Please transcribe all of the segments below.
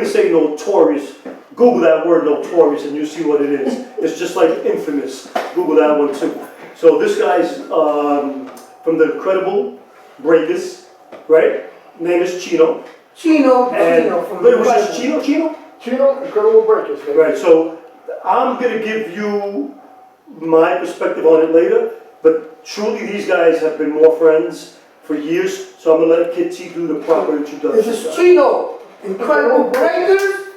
gonna say notorious, Google that word notorious and you see what it is. It's just like infamous. Google that one too. So this guy's from the Incredible Breakers, right? Name is Chino. Chino From the was just Chino? Chino, Incredible Breakers. Right? Right, so I'm gonna give you my perspective on it later, but truly these guys have been more friends for years, so I'm gonna let Kid T do the proper introduction. This is Chino, Incredible Breakers.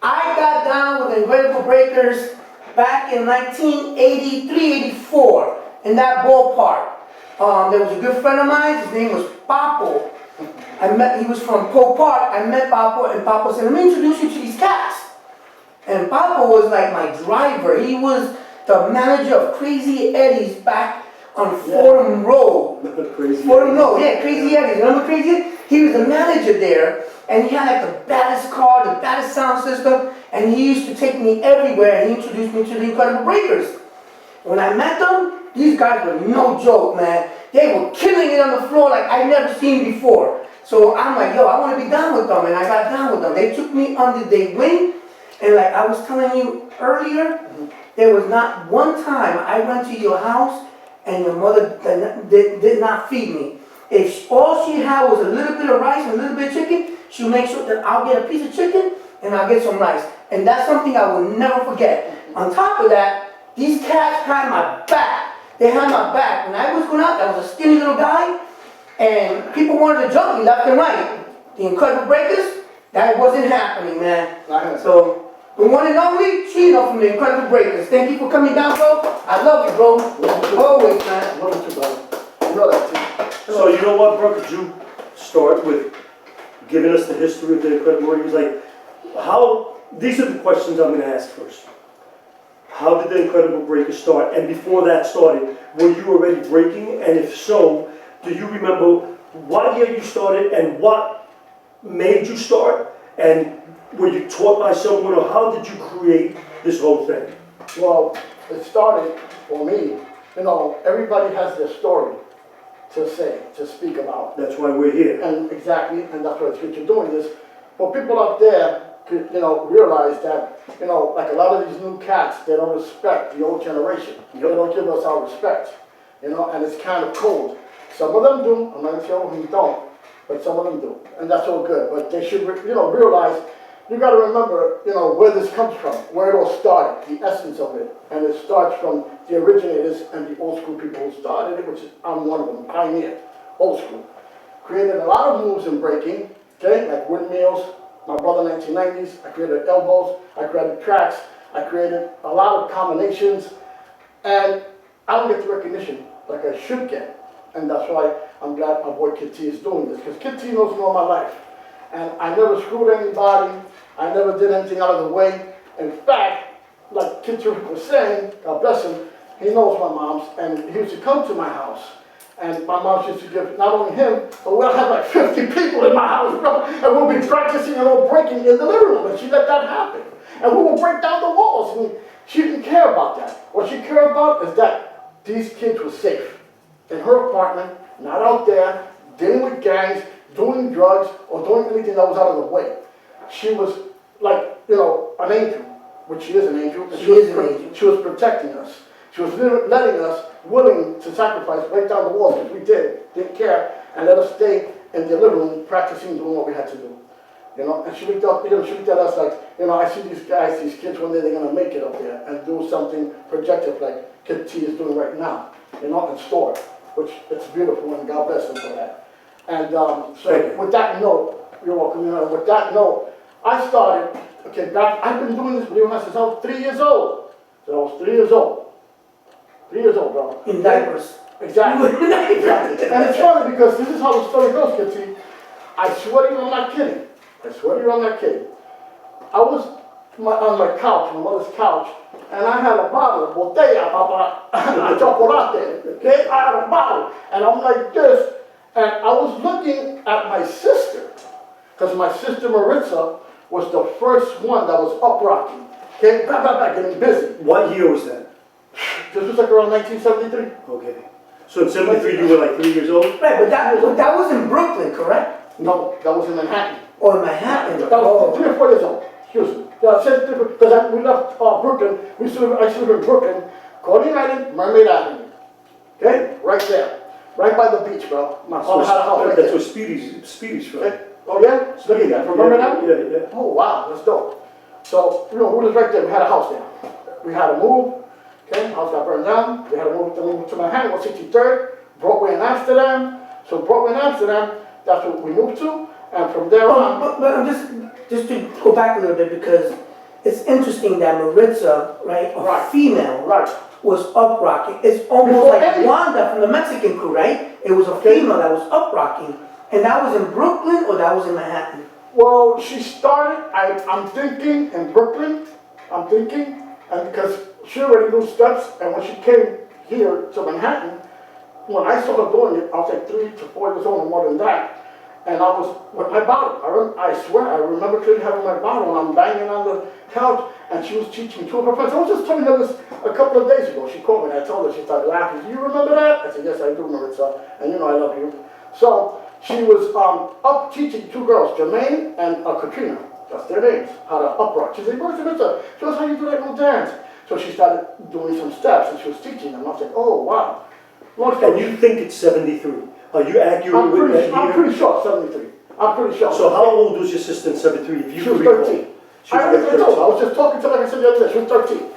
I got down with Incredible Breakers back in 1983, 84, in that ballpark. There was a good friend of mine, his name was Papo. He was from Poe Park. I met Papo, and Papo said, let me introduce you to these cats. And Papo was like my driver. He was the manager of Crazy Eddie's back on Fordham Road. Fordham Road, yeah, Crazy Eddie's. Remember Crazy Eddie? He was the manager there, and he had like the baddest car, the baddest sound system, and he used to take me everywhere, and he introduced me to the Incredible Breakers. When I met them, these guys were no joke, man. They were killing it on the floor like I'd never seen before. So I'm like, yo, I want to be down with them, and I got down with them. They took me under their wing, and like I was telling you earlier, there was not one time I went to your house and your mother did not feed me. If all she had was a little bit of rice and a little bit of chicken, she'll make sure that I'll get a piece of chicken and I'll get some rice. And that's something I will never forget. On top of that, these cats had my back. They had my back. When I was going out, I was a skinny little guy, and people wanted to jump me left and right. The Incredible Breakers, that wasn't happening, man. So, the one and only Chino from the Incredible Breakers. Thank you for coming down, bro. I love you, bro. Always, man. Love you too, brother. You know that too. So you know what, bro? Could you start with giving us the history of the Incredible Breakers? Like, how? These are the questions I'm going to ask first. How did the Incredible Breakers start? And before that started, were you already breaking? And if so, do you remember what year you started and what made you start? And were you taught by someone, or how did you create this whole thing? Well, it started for me. You know, everybody has their story to say, to speak about. That's why we're here. And exactly, and that's why it's good you're doing this. For people out there could, you know, realize that, you know, like a lot of these new cats, they don't respect the old generation. They don't give us our respect, you know, and it's kind of cold. Some of them do, I'm not sure who don't, but some of them do, and that's all good. But they should, you know, realize, you got to remember, you know, where this comes from, where it all started, the essence of it. And it starts from the originators and the old school people who started it, which is, I'm one of them, pioneer, old school. Created a lot of moves in breaking, okay, like windmills. My brother 1990s, I created elbows, I created tracks, I created a lot of combinations, and I don't get the recognition like I should get. And that's why I'm glad my boy Kid T is doing this, because Kid T knows me all my life. And I never screwed anybody, I never did anything out of the way. In fact, like Kid T was saying, God bless him, he knows my mom's, and he used to come to my house. And my mom used to give not only him, but we'll have like 50 people in my house, bro, and we'll be practicing and all breaking in the living room, and she let that happen. And we will break down the walls, and she didn't care about that. What she cared about is that these kids were safe in her apartment, not out there, dealing with gangs, doing drugs, or doing anything that was out of the way. She was like, you know, an angel, which she is an angel. She was protecting us. She was letting us, willing to sacrifice, break down the walls, because we didn't care, and let us stay in the living room practicing, doing what we had to do. You know, and she looked up, she looked at us like, you know, I see these guys, these kids, one day they're going to make it up there and do something projective like Kid T is doing right now, you know, in store, which it's beautiful, and God bless them for that. And so with that note, you're welcome, you know, with that note, I started, okay, back, I've been doing this, believe it or not, since I was 3 years old. So I was 3 years old. 3 years old, bro. In diapers. Exactly. Exactly. And it's funny because this is how the story goes, Kid T. I swear to you, I'm not kidding. I swear to you, I'm not kidding. I was on my couch, my mother's couch, and I had a bottle, botella, papa, chocolate, okay? I had a bottle, and I'm like this, and I was looking at my sister, because my sister Maritza was the first one that was up rocking, okay? Getting busy. What year was that? This was like around 1973. Okay. So in 73 you were like 3 years old? Right, but that was in Brooklyn, correct? No, that was in Manhattan. Oh, in Manhattan. That was 3 or 4 years old. Excuse me. Because we left Brooklyn. I used to live in Brooklyn, Coney Island, Mermaid Avenue. Okay, right there, right by the beach, bro. My father had a house right That's there. where Speedy's from. Okay. Oh yeah, look at that. From Mermaid Avenue. Yeah. Oh wow, that's dope. So we lived right there. We had a house there. We had to move. Okay, house got burned down. We had to move to Manhattan, 163rd, Broadway in Amsterdam. So Broadway in Amsterdam, that's what we moved to. And from there on. But I'm just to go back a little bit, because it's interesting that Maritza, right, a female, Right. was up rocking. It's almost Before like any- Wanda from the Mexican crew, right? It was a female that was up rocking. And that was in Brooklyn or that was in Manhattan? Well, she started, I'm thinking, in Brooklyn. I'm thinking, and because she already knew steps, and when she came here to Manhattan, when I saw her doing it, I was like 3 to 4 years old or more than that. And I was with my bottle. I swear, I remember clearly having my bottle, and I'm banging on the couch, and she was teaching 2 of her friends. I was just telling her this a couple of days ago. She called me, and I told her, she started laughing. Do you remember that? I said, yes, I do remember it, sir. And you know I love you. So she was up teaching 2 girls, Jermaine and Katrina. That's their names, how to up rock. She said, where's the She goes, how you do that little dance? So she started doing some steps, and she was teaching them. I was like, oh, wow. And you think it's 73? Are you accurate with that I'm year? pretty sure, 73. I'm pretty sure. So how old was your sister in 73, if you She was recall? 13. She was I like 13. was just talking to her, like I said the other day, she was 13.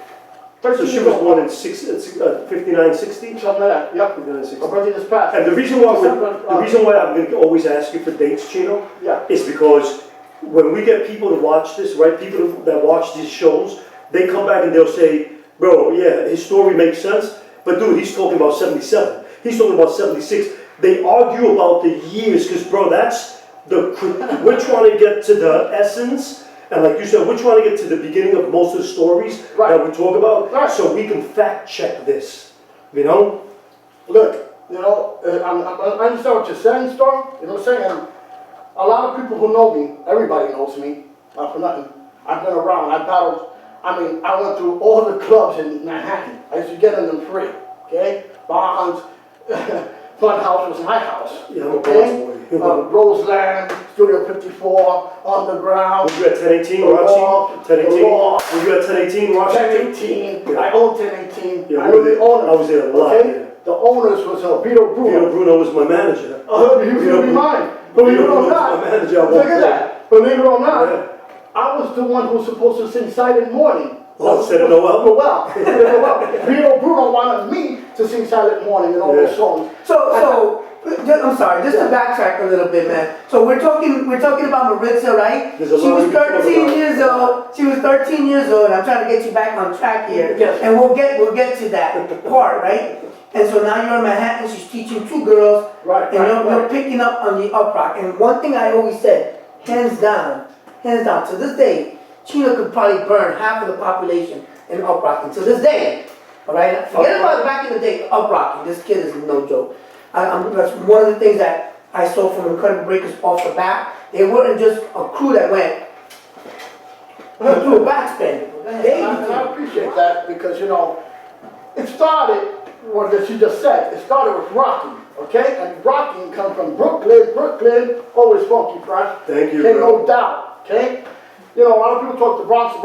So she was born in 59, 60? Something like that, yep. 59, 60. Her birthday just passed. And the reason why I'm going to always ask you for dates, Chino, Yeah. is because when we get people to watch this, right, people that watch these shows, they come back and they'll say, bro, yeah, his story makes sense, but dude, he's talking about 77. He's talking about 76. They argue about the years, because, bro, that's we're trying to get to the essence, and like you said, we're trying to get to the beginning of most of the stories that we talk about, so we can fact check this, you know? Look, you know, I understand what you're saying, Storm, you know what I'm saying? And a lot of people who know me, everybody knows me, not for nothing. I've been around, I battled, I went through all the clubs in Manhattan. I used to get in them free, okay? Bonds, Fun House was my house. Yeah, I'm a okay? boss boy. Roseland, Studio 54, Underground. Were you at 1018, Roxy? 1018? Were you at 1018, Roxy? 1018. Yeah. I own 1018. Yeah, I know the owners. I was there a lot, okay? yeah. The owners was Vito Bruno. Vito Bruno was my manager. He was going to be mine. Believe it or not, my manager. look at that. Believe it or not, Yeah. I was the one who was supposed to sing Silent Morning. Oh, instead of Noel? Noel. Vito Bruno wanted me to sing Silent Morning and all those songs. So, I'm sorry, just to backtrack a little bit, man. So we're talking about Maritza, right? There's a She lot was we can talk 13 about. years old. She was 13 years old. I'm trying to get you back on track here. Yes. And we'll get to that part, right? And so now you're in Manhattan. She's teaching 2 girls, Right, and right, you're right. picking up on the up rock. And one thing I always said, hands down, to this day, Chino could probably burn half of the population in up rocking. To this day, all right. Forget about back in the day, up rocking. This kid is no joke. That's one of the things that I saw from Incredible Breakers off the bat. They weren't just a crew that went through a backspin. And I appreciate that because, you know, it started, what she just said, it started with rocking, okay? And rocking comes from Brooklyn, always funky fresh. Thank you, okay, bro. no doubt, okay? You know, a lot of people talk the Bronx.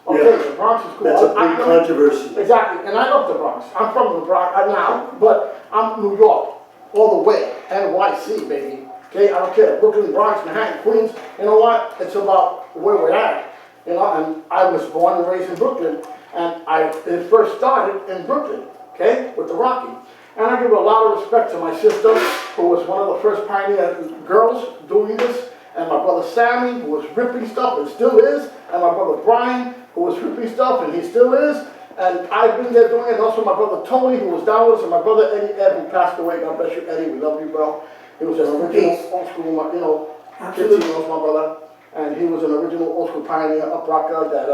Okay, Yeah. the Bronx is cool. That's a I big know- controversy. Exactly, and I love the Bronx. I'm from the Bronx now, but I'm New York, all the way. NYC, baby. Okay, I don't care. Brooklyn, Bronx, Manhattan, Queens. You know what? It's about where we're at. You know, and I was born and raised in Brooklyn, and it first started in Brooklyn, okay, with the rocking. And I give a lot of respect to my sister, who was one of the first pioneer girls doing this, and my brother Sammy, who was ripping stuff and still is, and my brother Brian, who was ripping stuff and he still is, and I've been there doing it, and also my brother Tony, who was down with us, and my brother Eddie Ed, who passed away. God bless you, Eddie, we love you, bro. He was an original old school, you know, 15 years my brother, and he was an original old school pioneer, up rocker that,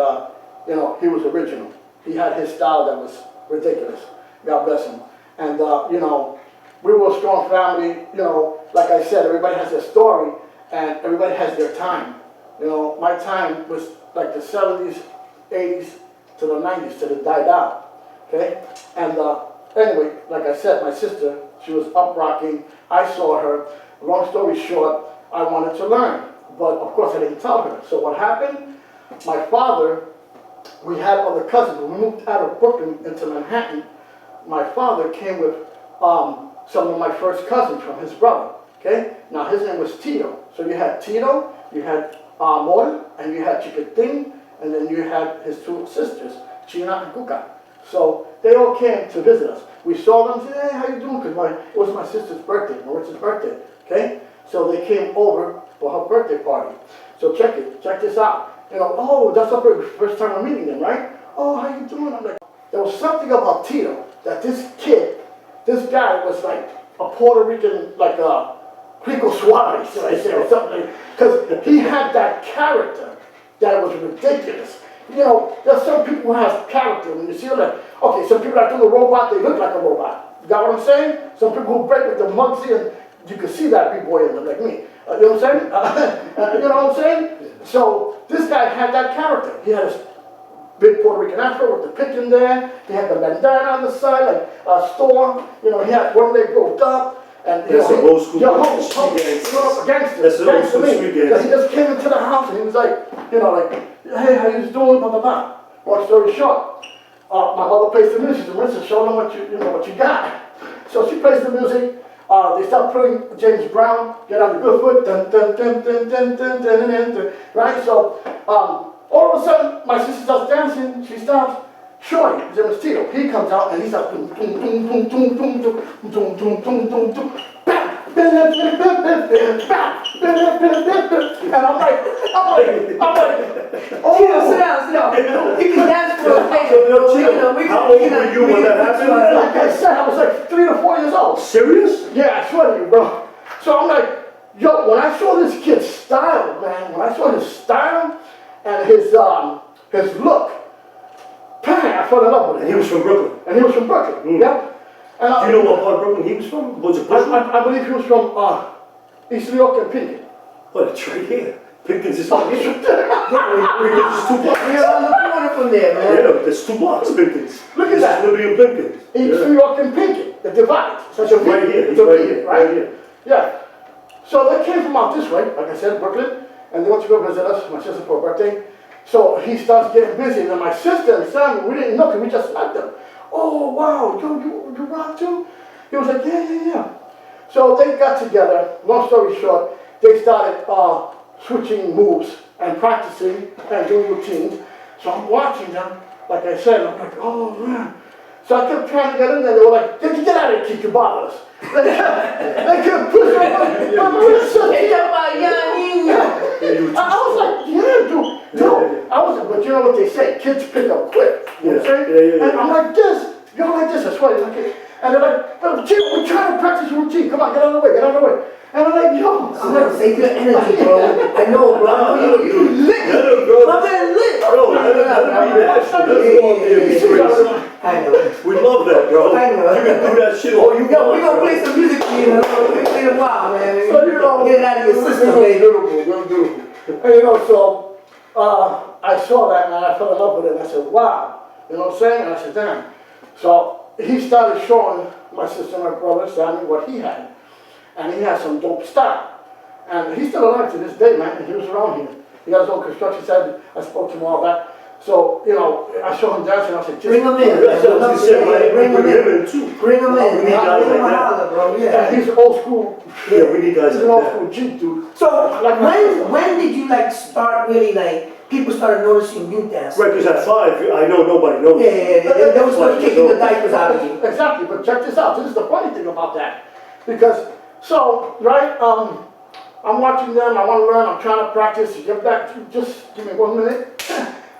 you know, he was original. He had his style that was ridiculous. God bless him. And, you know, we were a strong family, you know, like I said, everybody has their story, and everybody has their time. You know, my time was like the 70s, 80s, to the 90s, till it died out, okay? And anyway, like I said, my sister, she was up rocking. I saw her. Long story short, I wanted to learn, but of course I didn't tell her. So what happened, my father, we had other cousins. When we moved out of Brooklyn into Manhattan, my father came with some of my first cousins from his brother, okay? Now his name was Tito. So you had Tito, you had Morton, and you had Chiquitín, and then you had his two sisters, Chino and Cuca. So they all came to visit us. We saw them and said, hey, how you doing? Because it was my sister's birthday, Maritza's birthday, okay? So they came over for her birthday party. So check this out. You know, oh, that's the first time I'm meeting them, right? Oh, how you doing? I'm like, there was something about Tito that this guy was like a Puerto Rican, like a Rico Suarez, should I say, or something like, because he had that character that was ridiculous. You know, there's some people who have character. When you see them, like, okay, some people that do a robot, they look like a robot. You got what I'm saying? Some people who break with the mugsy, and you can see that big boy in them, like me. You know what I'm saying? You know what I'm saying? So this guy had that character. He had his big Puerto Rican afro with the pick in there. He had the bandana on the side, like a storm. You know, he had one leg roped up. And that's an old school gangster. That's an old school street gangster. He just came into the house and he was like, you know, like, hey, how you doing? Blah, blah, blah. Long story short, my mother plays the music. Marissa, show them what you got. So she plays the music. They start putting James Brown, Get on the Good Foot, dun, dun, dun, dun, dun, dun, dun, dun, dun, right? So all of a sudden, my sister starts dancing. She starts showing. His name is Tito. He comes out and he starts boom, boom, boom, boom, boom, boom, boom, boom, boom, boom, boom, boom, bam, and I'm like, oh. Chino, sit down. You can dance for a day. How old were you when that happened? Like I said, I was like 3 to 4 years old. Serious? Yeah, I swear to you, bro. So I'm like, yo, when I saw this kid's style, man, when I saw his style and his look, bang, I fell in love with him. And he was from Brooklyn. And he was from Brooklyn, yep. And, do you know what part of Brooklyn he was from? Was it Brooklyn? I believe he was from East New York and Pinckney. Oh, it's right here. Pickens is right here. Look Pickens is 2 blocks. We're on the corner from there, man. Yeah, there's 2 blocks, Pickens. at that. Liberty and Pickens. East New York and Pinckney, the divide. Such a Right here. It's a Right V, here. right? Right here. Yeah. So they came from out this way, like I said, Brooklyn, and they went to go visit us, my sister, for her birthday. So he starts getting busy, and then my sister and Sam, we didn't know because we just met them. Oh, wow, you rock too? He was like, yeah. So they got together, long story short, they started switching moves and practicing and doing routines. So I'm watching them, like I said, I'm like, oh man. So I kept trying to get in there, they were like, get out of here, kid, you bother us. They kept pushing me. I was like, yeah, dude. But you know what they say, kids pick up quick. You know what I'm saying? Yeah. And I'm like this, go like this, I swear. Like, and they're like, Chino, we're trying to practice routine. Come on, get out of the way. And I'm like, yo. I'm gonna say good energy, bro. I know, bro. You lit. My man lit. Bro, I know. we love that, bro. I know. You can do that shit all you Yo, want. we gonna play some music for you, man. We're gonna play a while, man. So, you know, get it out of your system, baby. Beautiful. And you know, so I saw that and I fell in love with it. And I said, wow. You know what I'm saying? And I said, damn. So he started showing my sister and my brother, Sammy, what he had. And he had some dope style. And he's still alive to this day, man. And he was around here. He got his own construction site. I spoke to him all that. So, you know, I showed him dancing. I said, Bring him in. Bring him in too. Bring him in. We need guys like that. Bro. Yeah, he's old school. Yeah, we need guys He's an like old that. school Jeep dude. So, when did you like start really like, people started noticing you dancing? Right, because at 5, I know nobody knows. Yeah. They was still kicking the diapers out of you. Exactly, but check this out. This is the funny thing about that. Because, so, right, I'm watching them, I want to learn, I'm trying to practice. Get back, just give me 1 minute.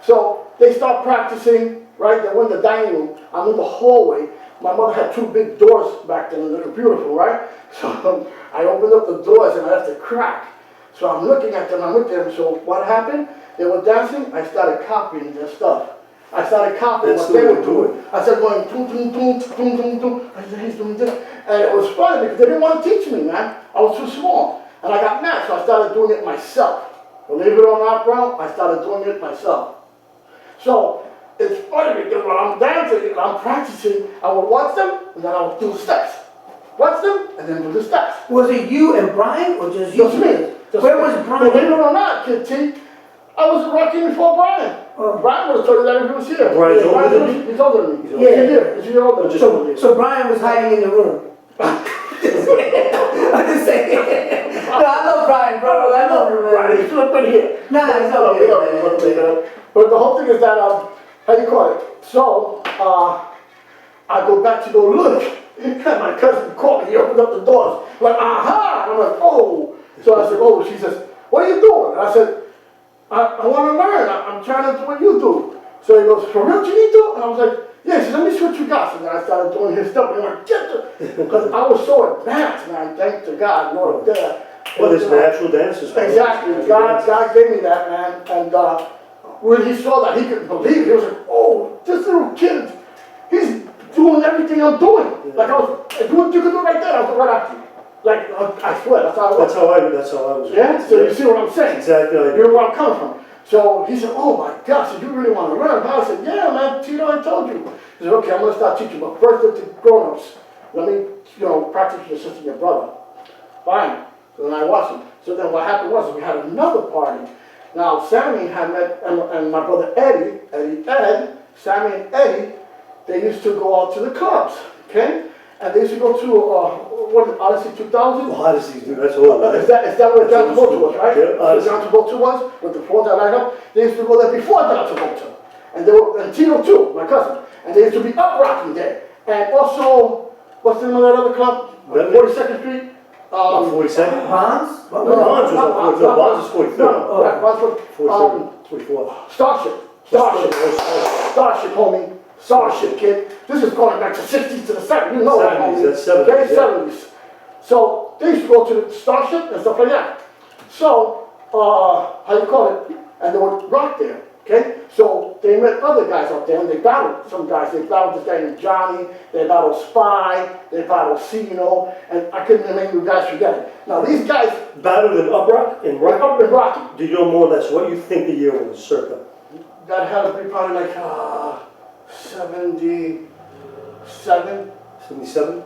So, they start practicing, right, they went in the dining room. I'm in the hallway. My mother had 2 big doors back then, and they were beautiful, right? So, I opened up the doors and I left it crack. So I'm looking at them, I'm with them. So what happened? They were dancing, I started copying their stuff. I started copying what they were doing. I started going, boom, boom, boom, boom, boom, boom. I said, he's doing this. And it was funny because they didn't want to teach me, man. I was too small. And I got mad, so I started doing it myself. Believe it or not, bro, I started doing it myself. So it's funny because when I'm dancing and I'm practicing, I would watch them and then I would do the steps. Watch them and then do the steps. Was it you and Brian or just you? Just me. Where was Believe it Brian? or not, Kid T, I was rocking before Brian. Oh. Brian would have told you that if he was here. Brian's older than you? He's older than me. He's He's older. a year. He's a year older. Just- So Brian was hiding in the room. I'm just saying. No, I love Brian, bro. I love him, Brian, man. he's right here. Nah, it's No, okay, no, man. But the whole thing is that, how you call it? So, I go back to go look, and my cousin called me, he opened up the doors, like, aha! And I'm like, oh! So I said, oh, she says, what are you doing? And I said, I want to learn, I'm trying to do what you do. So he goes, for real, Chinito? And I was like, yeah, he said, let me see what you got. So then I started doing his stuff, and he went, get the, because I was so advanced, man, thank to God, Lord, there. Well, there's natural dances. Exactly, God gave me that, man, and when he saw that, he couldn't believe it. He was like, oh, this little kid, he's doing everything I'm doing. Like, if you could do it right there, I was right after you. Like, I swear, that's how I was. That's how I was. Yeah, so you see what I'm saying? Exactly. You know where I'm coming from. So he said, oh my gosh, so you really want to learn? I said, yeah, man, Tito, I told you. He said, okay, I'm going to start teaching, but first with the grown-ups. Let me, practice your sister, your brother. Fine. So then I watched him. So then what happened was we had another party. Now, Sammy had met, and my brother Ed, Sammy and Eddie, they used to go out to the clubs, okay? And they used to go to, Odyssey 2000? Odyssey, dude, that's old. Is that where John Travolta was, right? Yeah, That's Odyssey. where John Travolta was, with the floor that light up. They used to go there before John Travolta. And Tino too, my cousin. And they used to be up rocking there. And also, what's the name of that other club? Bentley? 42nd Street? 42nd? Bonds? No, Bonds was on 43rd. not Bonds is 43rd. No, right, Bonds was, 44th. Starship, homie. Starship, kid. This is going back to 60s to the 70s. You know that, 70s, homie. that's 70s, Okay, yeah. 70s. So they used to go to the Starship and stuff like that. So, how you call it? And they would rock there. Okay? So they met other guys up there and they battled some guys. They battled this guy named Johnny, they battled Spy, they battled Chino, and I couldn't name you guys forget it. Now these guys Battled in Uprock? In were Rock? up in Rocky. Do you know more or less what you think the year was, circa? That had to be probably like 77, 77?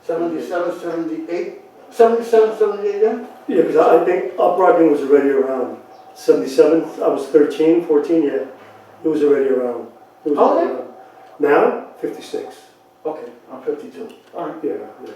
77, 78, 77, 78, yeah? Yeah, because I think Uprocking was already around 77. I was 13, 14, yeah. It was already around. It was How already old? around. Now, 56. Okay, I'm 52. All right. Yeah, yeah.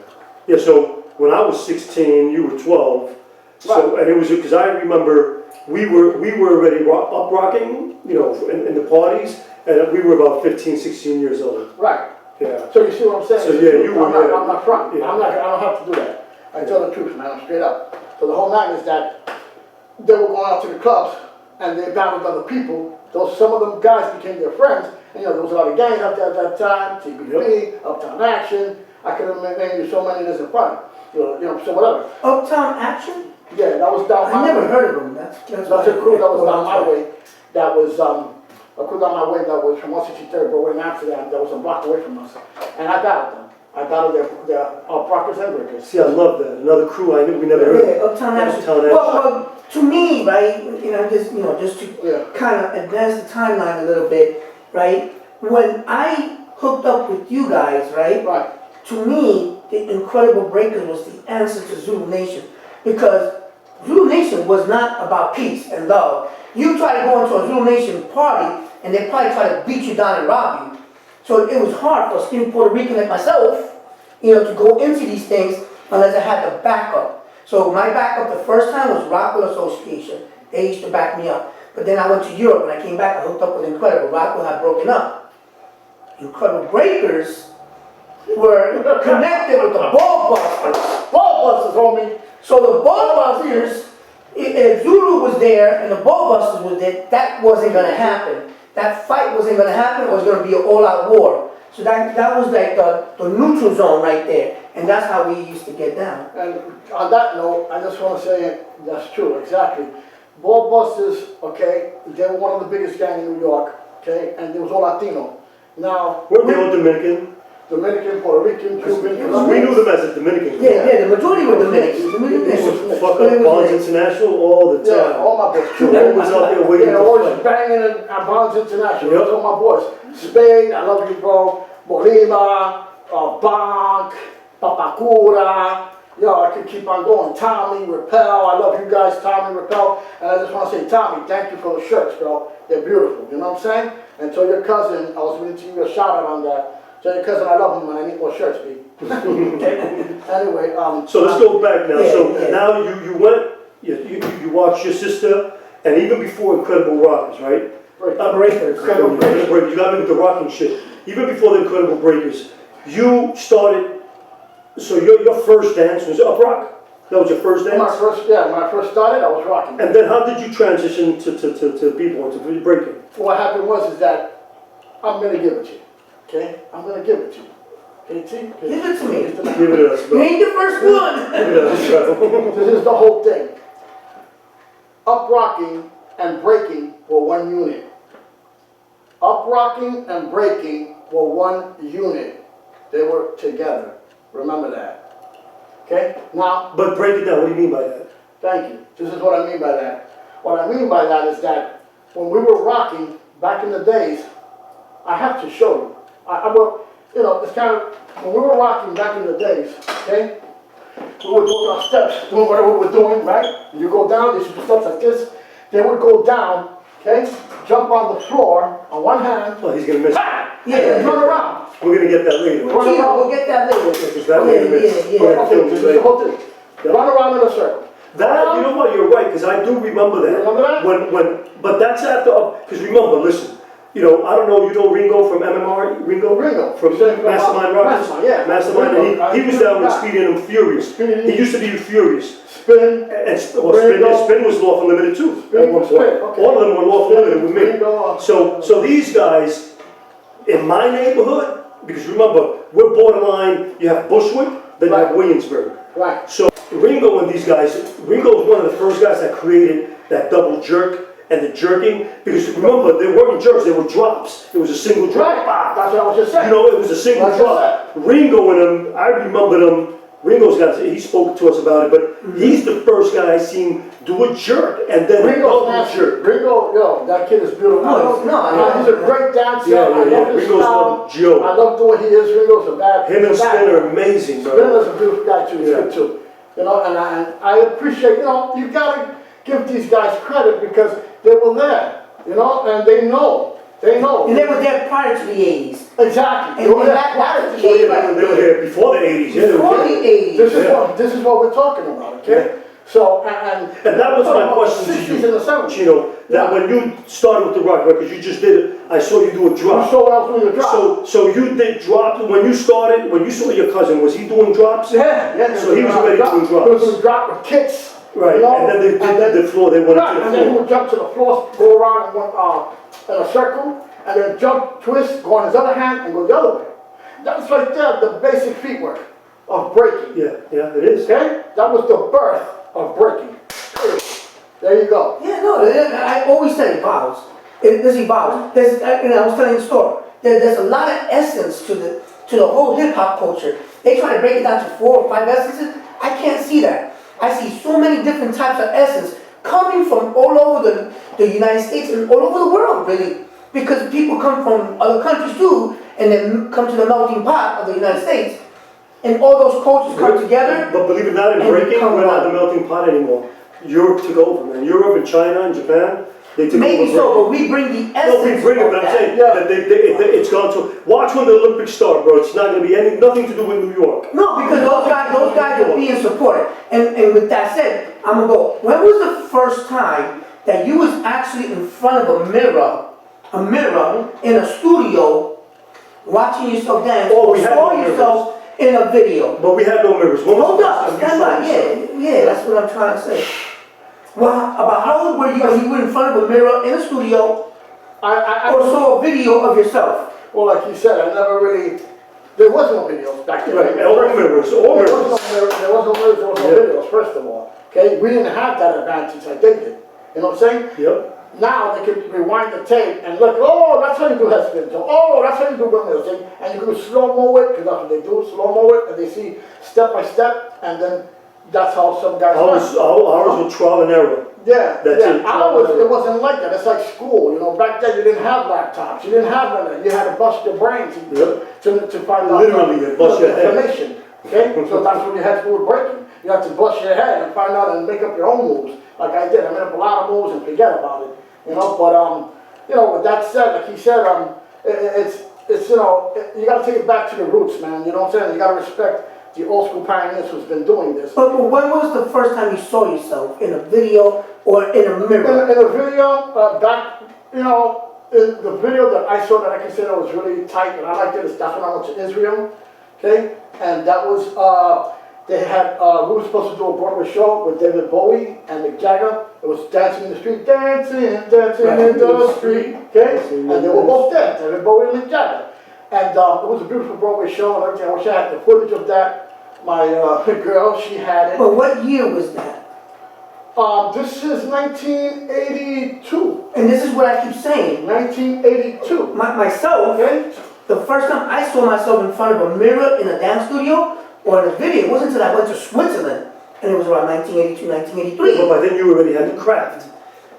Yeah, so when I was 16, you were 12. So, and it was because I remember we were already uprocking, in the parties, and we were about 15, 16 years old. Right. Yeah. So you see what I'm saying? So, yeah, you were I'm there. not front. Yeah. I don't have to do that. I tell the truth, man. I'm straight up. So the whole night is that they were going out to the clubs and they battled other people. Some of them guys became their friends. And there was a lot of gangs out there at that time. TBP, Uptown Action. I could have named you so many that's in front. So whatever. Uptown Action? Yeah, that was down my I never way. heard of them. That's That's a crew that was down my way. That was a crew down my way that was from 163rd, but we're in Amsterdam. That was a block away from us. And I battled them. I battled their Ruckus and Breakers. See, I love that. Another crew we never heard of. Yeah, Uptown Action. Uptown Action. Well, to me, right, just to kind of advance the timeline a little bit, right? When I hooked up with you guys, right? Right. To me, the Incredible Breakers was the answer to Zulu Nation, because Zulu Nation was not about peace and love. You try to go into a Zulu Nation party, and they probably try to beat you down and rob you. So it was hard for a skinny Puerto Rican like myself, to go into these things unless I had the backup. So my backup the first time was Rockwell Association. They used to back me up. But then I went to Europe, and I came back, I hooked up with Incredible. Rockwell had broken up. Incredible Breakers were connected with the Ball Busters. Ball busters, homie. So the Ball Busters, if Zulu was there and the Ball Busters was there, that wasn't going to happen. That fight wasn't going to happen. It was going to be an all-out war. So that was like the neutral zone right there. And that's how we used to get down. And on that note, I just want to say that's true, exactly. Ball busters, okay, they were one of the biggest gangs in New York, okay, and it was all Latino. Now, Weren't they all Dominican? Dominican, Puerto Rican, Cuban, We knew them as a Dominican. Yeah, the majority were Dominicans. They used to fuck But it up was Bonds like- International all the yeah, time. all my boys. They was out there waiting Yeah, to always fight. banging at Bonds International. Yep. Those are my boys. Spade, I love you, bro. Bolívar, Bank, Papacura, Yo, I could keep on going. Tommy, Rappel, I love you guys, Tommy, Rappel. And I just want to say, Tommy, thank you for the shirts, bro. They're beautiful, you know what I'm saying? And tell your cousin, I was going to give you a shout out on that. Tell your cousin I love him and I need more shirts, B. Anyway, So let's go back now. Yeah, So yeah. now you went, you watched your sister, and even before Incredible Rockers, right? Breakers. Incredible Breakers. You got me with the rocking shit. Even before the Incredible Breakers, you started, so your first dance was up rock? That was your first dance? when I first started, I was rocking. And then how did you transition to b-boy, to breaking? What happened was that I'm going to give it to you, okay? I'm going to give it to you. Okay, T? Give it to me. Give it to us, You bro. ain't the first one. Give it to us, bro. This is the whole thing. Up rocking and breaking were one unit. Up rocking and breaking were one unit. They were together. Remember that. Okay? Now, But break it down, what do you mean by that? thank you. This is what I mean by that. What I mean by that is that when we were rocking back in the days, I have to show you. I will, you know, it's kind of, when we were rocking back in the days, okay? We would go down steps, doing whatever we were doing, right? You go down, these steps like this. They would go down, okay? Jump on the floor on one hand, Oh, he's gonna miss it. and Yeah. turn around. We're gonna get that later. Run Chino, around. we'll get that later. Because that we're gonna miss. Yeah. We're gonna Okay, film this it is the later. whole thing. Run around in a circle. That, you know what, you're right, because I do remember that. You remember that? But that's after, because remember, listen, you know, I don't know, you know Ringo from MMR? Ringo? Ringo. From Mastermind Rockets? Mastermind, yeah. Mastermind, Ringo. and he was down with Speedy and Furious. Speedy. He used to be Furious. Spin. And Spin was Law for Limited too, at one point. Okay. All of them were Law for Limited with me. Ringo. So these guys, in my neighborhood, because remember, we're borderline, you have Bushwick, then you have Right. Williamsburg. Right. So Ringo and these guys, Ringo was one of the first guys that created that double jerk and the jerking, because remember, they weren't jerks, they were drops. It was a single drop. Right. That's what I was just saying. You know, it was a single Like I drop. Ringo and them, I remember them, Ringo's guys, he spoke to us about it, but he's the first guy I seen do a jerk and then a Ringo's double nasty. jerk. Ringo, yo, that kid is beautiful. No, He's a great dancer. Yeah, I love his Ringo's style. one Joe. I love the way he is. Ringo's a bad. Him and he's a bad Spin guy. are amazing, bro. Spinner's a beautiful guy too. He's Yeah. good too. You know, and I appreciate. You know, you gotta give these guys credit because they were there. You know, and they know. They know. And they were there prior to the 80s. Exactly. And They were there. that's the They key were right they were there. here before the 80s, yeah. They were Before here. the 80s. This is what we're talking about, okay? So, and And that was my question to 60s you, and the 70s. Chino, that Yeah. when you started with the rock records, you just did it, I saw you do a You drop. saw what I was doing the drop. So you did drop, when you started, when you saw your cousin, was he doing drops? Yeah. So he was already doing He was drops. doing drop with kicks. Right, you know, and then they did the floor, they went Right, to and the then he floor. would jump to the floor, go around in a circle, and then jump, twist, go on his other hand, and go the other way. That's right there, the basic feet work of breaking. Yeah, it is. Okay? That was the birth of breaking. There you go. Yeah, no, I always say it evolves. This evolves. There's, and I was telling the story. There's a lot of essence to the whole hip hop culture. They try to break it down to 4 or 5 essences. I can't see that. I see so many different types of essence coming from all over the United States and all over the world, really. Because people come from other countries too, and then come to the melting pot of the United States. And all those cultures come together. But believe it or not, in and breaking, become we're not one. the melting pot anymore. Europe took over, man. Europe and China and Japan, they took Maybe over. so, but we bring the No, essence we bring it, of but I'm that. saying Yeah. that it's gone to, watch when the Olympics start, bro. It's not going to be nothing to do with New York. No, because those guys are being supported. And with that said, I'm gonna go. When was the first time that you was actually in front of a mirror in a studio, watching yourself dance, Oh, or we had saw no yourself in a video? But we had no mirrors. When was Hold the up, first time stand you saw by. yourself? Yeah, that's what I'm trying to say. Well, about how old were you when you were in front of a mirror in a studio, I or saw a video of yourself? well, like you said, I never really, there was no videos back then. Right, all mirrors, all There mirrors. was no mirrors, there was no Yeah. videos, first of all. Okay, we didn't have that advantage like they did. You know what I'm saying? Yep. Now they can rewind the tape and look, oh, that's how you do head spins. Oh, that's how you do windmill thing. And you can slow-mo it, because that's what they do, slow-mo it, and they see step by step, and then that's how some guys Ours was trial and error. Yeah, That's yeah. it. Ours, it wasn't like that. It's like school, you know. Back then, you didn't have laptops. You didn't have none of that. You had to bust your brains to find out Literally, you bust your head. information. Okay, so that's what you had to do with breaking. you have to bust your head and find out and make up your own moves, like I did. I made up a lot of moves and forget about it, you know. But you know, with that said, like he said, it's you know, you got to take it back to the roots, man. You know what I'm saying? You got to respect the old school pioneers who's been doing this. But when was the first time you saw yourself in a video or in a mirror? In a video, back, you know, in the video that I saw that I consider was really tight and I liked it, that's when I went to Israel, okay? And that was, they had, we were supposed to do a Broadway show with David Bowie and Mick Jagger. It was Dancing in the Street, dancing in the street, okay? And they were both dead, David Bowie and Mick Jagger. And it was a beautiful Broadway show and everything. I wish I had the footage of that. My girl, she had it. But what year was that? This is 1982. And this is what I keep saying. 1982. Myself, Okay? the first time I saw myself in front of a mirror in a dance studio or in a video, it wasn't until I went to Switzerland, and it was around 1982, 1983. Well, by then you already had the craft.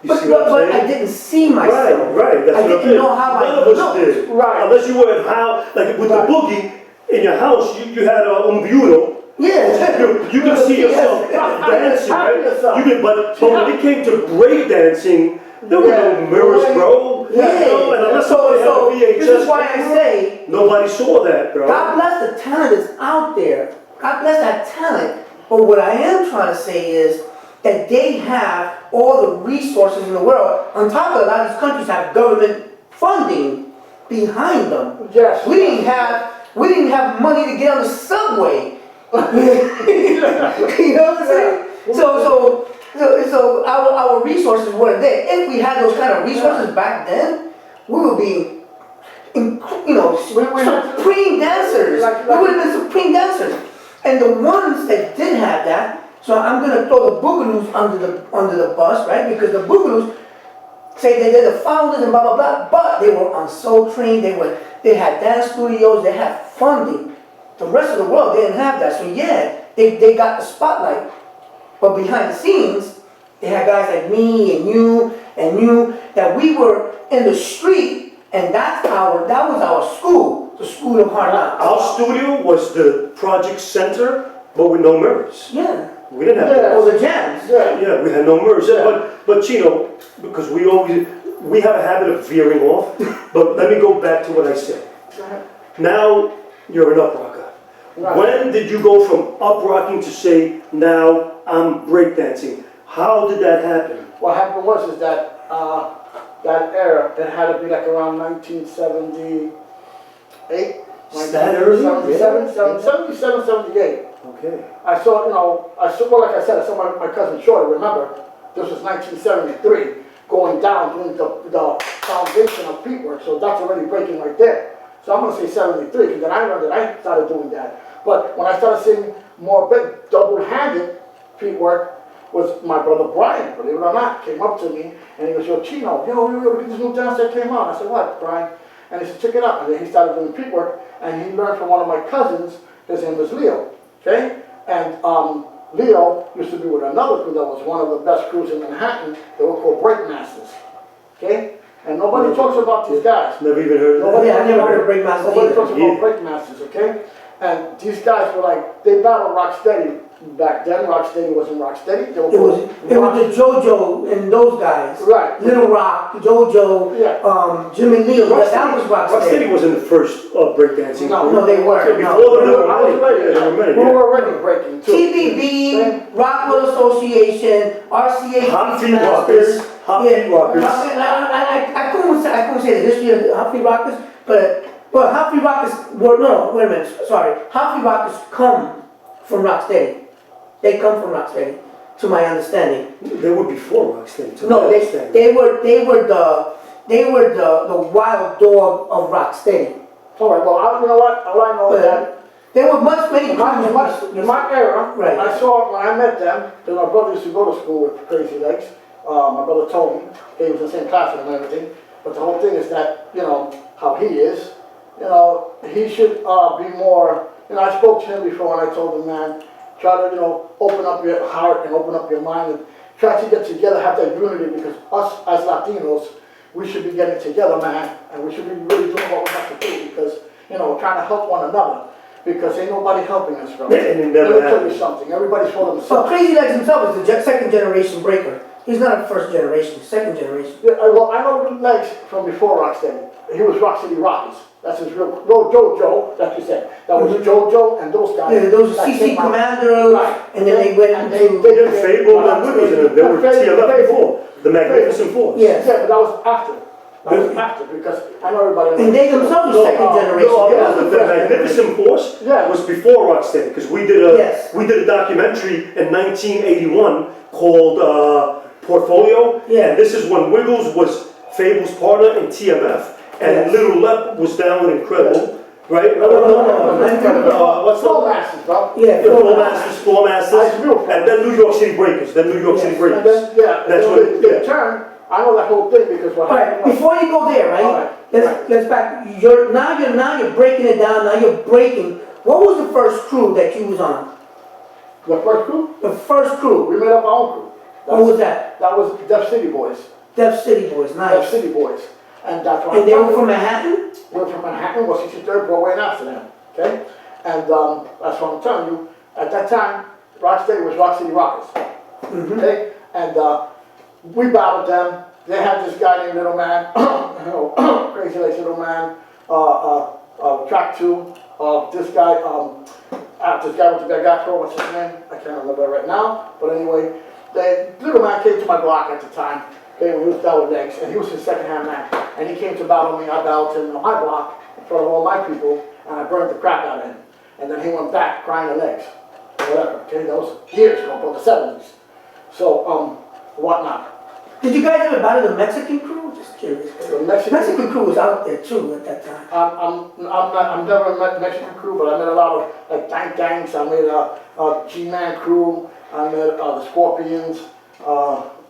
You But, see what I'm but I saying? didn't see myself. Right, that's I what I'm didn't saying. know how None I of us looked. did. Right. Unless you were in how, like with the boogie, in your house, you had un viudo. Yeah. You can see yourself dancing, right? You can, but when it came to break dancing, there were no mirrors, bro. Yeah. You know, and unless somebody had a VHS, this is why I say, nobody saw that, bro. God bless the talent that's out there. God bless that talent. But what I am trying to say is that they have all the resources in the world. On top of it, a lot of these countries have government funding behind them. Yes. We didn't have money to get on the subway. You know what I'm saying? So our resources weren't there. If we had those kind of resources back then, we would be, supreme dancers. We would have been supreme dancers. And the ones that did have that, so I'm gonna throw the Boogaloos under the bus, right? Because the Boogaloos say that they're the founders and blah blah blah, but they were on Soul Train. They had dance studios. They had funding. The rest of the world didn't have that. So yeah, they got the spotlight. But behind the scenes, they had guys like me and you that we were in the street, and that was our school, the School of Hard Knocks. Our studio was the project center, but with no mirrors. Yeah. We didn't have that. Or the jams. Yeah, we had no mirrors. But Chino, because we have a habit of veering off, but let me go back to what I said. Now you're an up rocker. Right. When did you go from up rocking to say, now I'm breakdancing? How did that happen? What happened was is that that era, it had to be like around 1978. That early? 77, 78. Okay. I saw, well, like I said, I saw my cousin Shorty, remember, this was 1973, going down, doing the foundation of Pete work, so that's already breaking right there. So I'm going to say 73, because then I learned that I started doing that. But when I started seeing more double-handed Pete work, was my brother Brian, believe it or not, came up to me, and he goes, yo, Chino, look at this new dance that came out. I said, what, Brian? And he said, check it out. And then he started doing Pete work, and he learned from one of my cousins, his name was Leo, okay? And Leo used to be with another crew that was one of the best crews in Manhattan. They were called Breakmasters, okay? And nobody talks about these guys. Never even heard of that. Yeah, I never heard of Breakmasters Nobody either. talks about Breakmasters, okay? And these guys were like, they battled Rocksteady back then. Rocksteady wasn't Rocksteady. They were It was the JoJo and those guys. Right. Little Rock, JoJo, Yeah. Jimmy Leo. That was Rocksteady. Rocksteady wasn't the first breakdancing No. crew. No, they weren't. Okay, No. before them, I was ready. there were many, We yeah. were already breaking too. TBB, Rockwell Association, RCA. Hot Feet Masters. Rockers. Hot Feet Rockers. I couldn't say the history of the Hot Feet Rockers, but Hot Feet Rockers were, no, wait a minute, sorry. Hot Feet Rockers come from Rocksteady. They come from Rocksteady, to my understanding. They were before Rocksteady. to No, my understanding. they were the wild dog of Rocksteady. All right, well, you know what? All I know is that There were many in my era, Right. when I met them, because my brother used to go to school with Crazy Legs. My brother told me, he was in the same class with him and everything. But the whole thing is that, how he is, he should be more, I spoke to him before and I told him, man, try to, open up your heart and open up your mind and try to get together, have that unity, because us as Latinos, we should be getting together, man, and we should be really doing what we have to do, because, trying to help one another. because ain't nobody helping us, bro. And it Let never me tell you happened. something, everybody's for So themselves. Crazy Legs himself is the second generation breaker. He's not a first generation, he's second generation. Yeah, well, I know Legs from before Rocksteady. He was Rock City Rockers. That's his real, no, JoJo, like you said. That was JoJo and those guys. Yeah, those that CC came out. Commandos, Right. and then they went And into. They had Fable and Wiggles in it. They were TLF before. The Magnificent Force. Yeah. Yeah, but that was after. That was after, because I know everybody. And they themselves were second generation. no, Yeah, the Magnificent Force Yeah. was before Rocksteady, because we did Yes. a documentary in 1981 called Portfolio. Yeah. And this is when Wiggles was Fable's partner in TMF, and Yes. Little Lep was down with Incredible, right? No. What's Flow the Masters, bro. Yeah, Floor Masters, Floor Masters, Ice Real Flow. and then New York City Breakers, And Breakers. then, yeah, That's and what, then they yeah. turned, I know that whole thing because what All right, happened was. before you go there, right? All right. Let's back. Now you're breaking it down. Now you're breaking. What was the first crew that you was on? The first crew, The first crew. we made up our own crew. What was that? That was Def City Boys. Def City Boys. Def Nice. City Boys. And that's why. And they were from Manhattan. We're from Manhattan, was 63rd Broadway in Amsterdam, okay? And that's what I'm telling you. At that time, Rocksteady was Rock City Rockers, okay? And we battled them. They had this guy named Little Man, Crazy Legs Little Man, Track 2, this guy with the big afro, what's his name? I can't remember right now. But anyway, Little Man came to my block at the time. Okay, when he was down with Legs, and he was his second-hand man. And he came to battle me, I battled him on my block in front of all my people, and I burned the crap out of him. And then he went back crying to Legs, whatever, okay, that was years ago, about the 70s. So, whatnot. Did you guys ever battle the Mexican crew? Just curious. The Mexican crew was out there too at that time. I've never met Mexican crew, but I met a lot of like gangs. I met a G-Man crew. I met the Scorpions.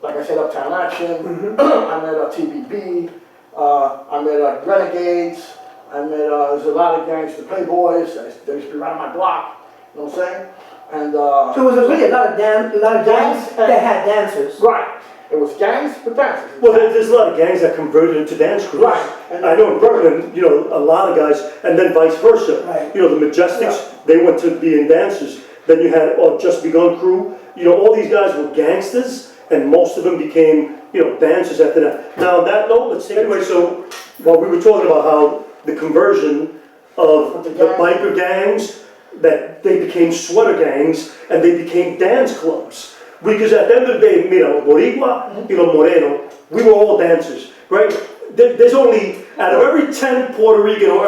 Like I said, Uptown Action. I met TBB. I met Renegades. I met there's a lot of gangs, the Playboys. They used to be around my block. You know what I'm saying? And So it was really a lot of gangs that had dancers. right. It was gangs with dancers. Well, there's a lot of gangs that converted into dance crews. Right. And I know in Brooklyn, you know, a lot of guys, and then vice versa. Right. You know, the Majestics, they went to being dancers. Then you had Just Begun crew. You know, all these guys were gangsters, and most of them became, you know, dancers after that. Now, on that note, let's take anyway. So, while we were talking about how the conversion of the biker gangs, that they became sweater gangs, and they became dance clubs. Because at the end of the day, mira, Boricua y los Moreno, we were all dancers, right? There's only, out of every 10 Puerto Rican or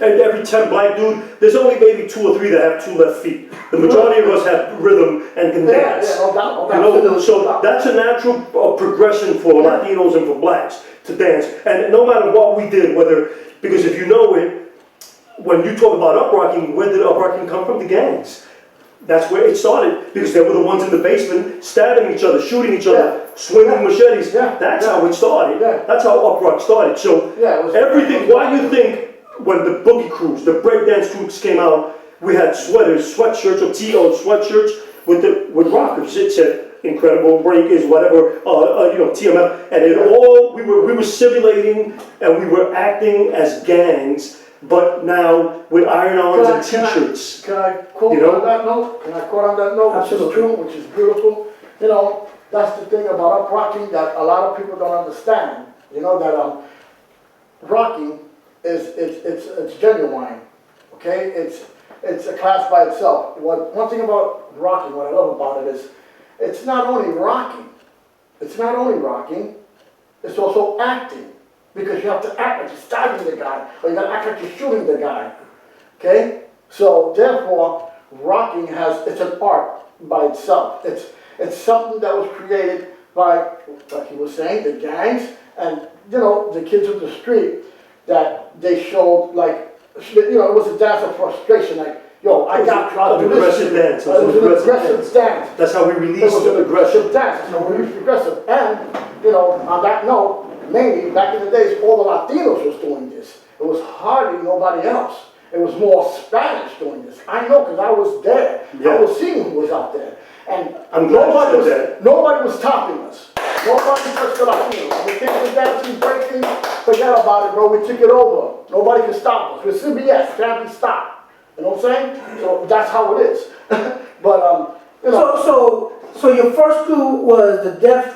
every 10 black dude, there's only maybe 2 or 3 that have 2 left feet. The majority of us have rhythm and can dance. Yeah, no doubt, You know, so that's a natural progression for Latinos and for blacks to dance. And no matter what we did, because if you know it, when you talk about uprocking, where did uprocking come from? The gangs. That's where it started, because they were the ones in the basement stabbing each other, shooting each other, swinging machetes. That's how it started. That's how uprock started. So everything, why you think when the boogie crews, the breakdance crews came out, we had sweaters, sweatshirts, or T.O. sweatshirts with rockers. It said Incredible Breakers, whatever, you know, TMF, and it all, we were simulating and we were acting as gangs. But now with iron-ons and T-shirts. Can I quote on that note? Can I quote on that note? Absolutely. Which is true, which is beautiful. You know, that's the thing about uprocking that a lot of people don't understand. You know that rocking it's genuine. Okay, it's a class by itself. One thing about rocking, what I love about it is, it's not only rocking. It's not only rocking. It's also acting. Because you have to act like you're stabbing the guy, or you got to act like you're shooting the guy, okay? So therefore, rocking it's an art by itself. It's something that was created by, like he was saying, the gangs, and you know, the kids of the street, that they showed like, you know, it was a dance of frustration, like, yo, I got you, I'll do this. Aggressive dance. It was an aggressive dance. That's how we released It was an aggression. aggressive dance, so we used aggressive. And, you know, on that note, mainly, back in the days, all the Latinos was doing this. It was hardly nobody else. It was more Spanish doing this. I know, because I was there. I was seeing who was out there. And nobody was topping us. Nobody touched the Latinos. When we came to dancing, breaking, forget about it, bro. We took it over. Nobody could stop us. With CBS, can't be stopped. You know what I'm saying? So that's how it is. But, you know. So your first crew was the Def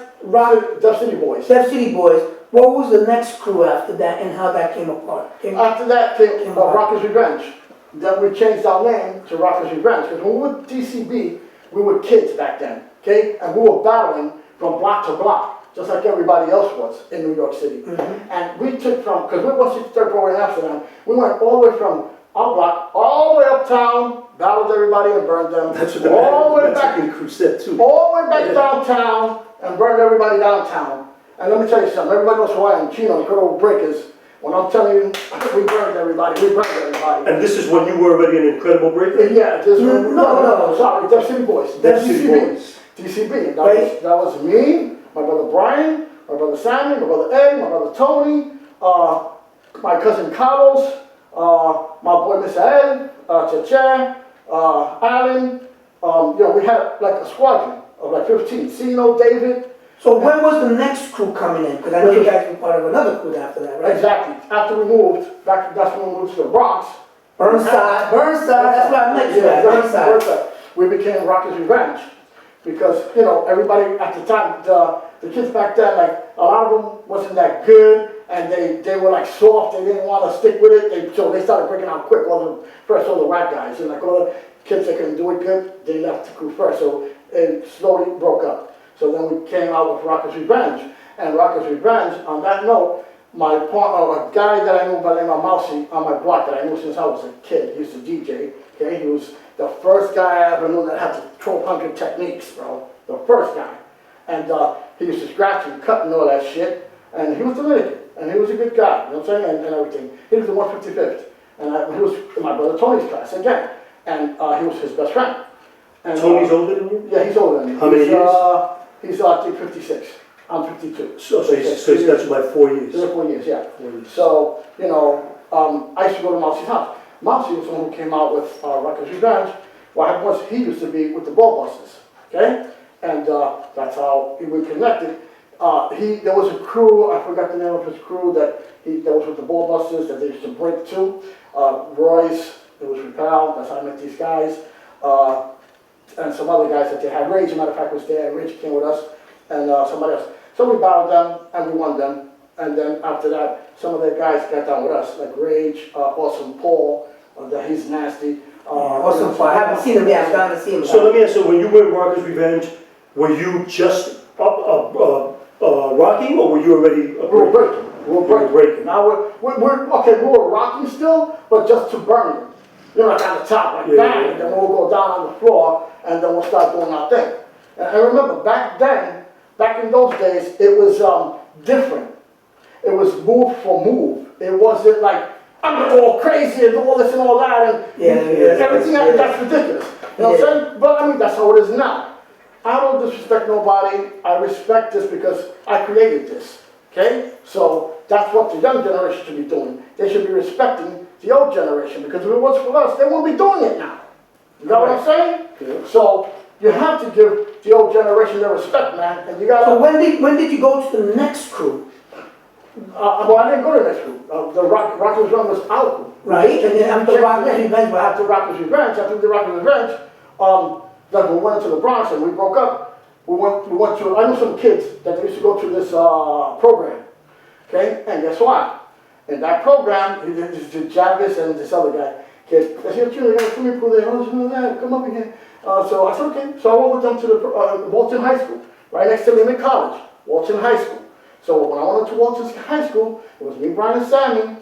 City Boys. Def City Boys. What was the next crew after that, and how that came apart? After that came Ruckus Revenge. Then we changed our name to Ruckus Revenge, because when we were DCB, we were kids back then, okay? And we were battling from block to block, just like everybody else was in New York City. And we took because we were 63rd Parkway in Amsterdam, we went all the way from our block, all the way uptown, battled everybody and burned them. That's what the all the way Mexican crew said too. all the way back downtown and burned everybody downtown. And let me tell you something, everybody knows who I am, Chino, Incredible Breakers. When I'm telling you, we burned everybody, And this is when you were already an Incredible Breaker? Yeah, no, sorry, Def City Boys. Def City Boys. DCB. That was me, my brother Brian, my brother Sammy, my brother Ed, my brother Tony, my cousin Carlos, my boy Mr. Ed, Cheche, Alan. We had like a squadron of like 15. Chino, David. So when was the next crew coming in? Because I know you guys were part of another crew after that, right? Exactly. After we moved, that's when we moved to the Bronx. Burnside, that's where I met you at, Burnside. We became Ruckus Revenge. Because, everybody at the time, the kids back then, like, a lot of them wasn't that good, and they were like soft, they didn't want to stick with it, so they started breaking out quick, all the rap guys, and like all the kids that couldn't do it good, they left the crew first, so it slowly broke up. So then we came out with Ruckus Revenge, and Ruckus Revenge, on that note, my partner, a guy that I knew by the name of Mousy on my block that I knew since I was a kid, he used to DJ, okay, he was the first guy I ever knew that had the 1200 techniques, bro, the first guy. And he used to scratch and cut and all that shit, and he was Dominican, and he was a good guy, you know what I'm saying, and everything. He was the 155th, and he was in my brother Tony's class again, and he was his best friend. And, Tony's older than you? Yeah, he's older than me. How many years? He's I think 56. I'm 52. So he's got you by 4 years. 4 years, yeah. 4 years. So, I used to go to Mousy's house. Mousy was the one who came out with Ruckus Revenge. What happened was he used to be with the Ball Busters, okay? And that's how we connected. There was a crew, I forgot the name of his crew, that was with the Ball Busters that they used to break to. Royce, it was Repel, that's how I met these guys. And some other guys that they had. Rage, as a matter of fact, was there. Rage came with us, and somebody else. So we battled them, and we won them. And then after that, some of their guys got down with us, like Rage, Awesome Paul, he's nasty. Awesome Paul, I haven't seen him yet, I'm going to see him. So let me ask you, when you were in Ruckus Revenge, were you just rocking, or were you already We were breaking. Now we were rocking still, but just to burn them. Like on the top, like bang, and then we'll go down on the floor, and then we'll start doing our thing. And I remember back in those days, it was different. It was move for move. It wasn't like, I'm gonna go all crazy and do all this and all that, and everything that's ridiculous. You know what I'm saying? But I mean, that's how it is now. I don't disrespect nobody. I respect this because I created this, okay? So that's what the young generation should be doing. They should be respecting the old generation, because if it was for us, they won't be doing it now. You know what I'm saying? Yeah. So you have to give the old generation their respect, man. And you got. So when did you go to the next crew? Well, I didn't go to the next crew. The Ruckus Revenge was our crew. Right, and then after Ruckus Revenge, after the Ruckus Revenge, then we went to the Bronx and we broke up. We went to. I knew some kids that they used to go to this program. Okay, and guess what? In that program, Jarvis and this other guy, kid, I said, you got a swimming pool there, come up again. So I said, okay. So I went with them to the Walton High School, right next to Lehman College, Walton High School. So when I went to Walton High School, it was me, Brian, and Sammy.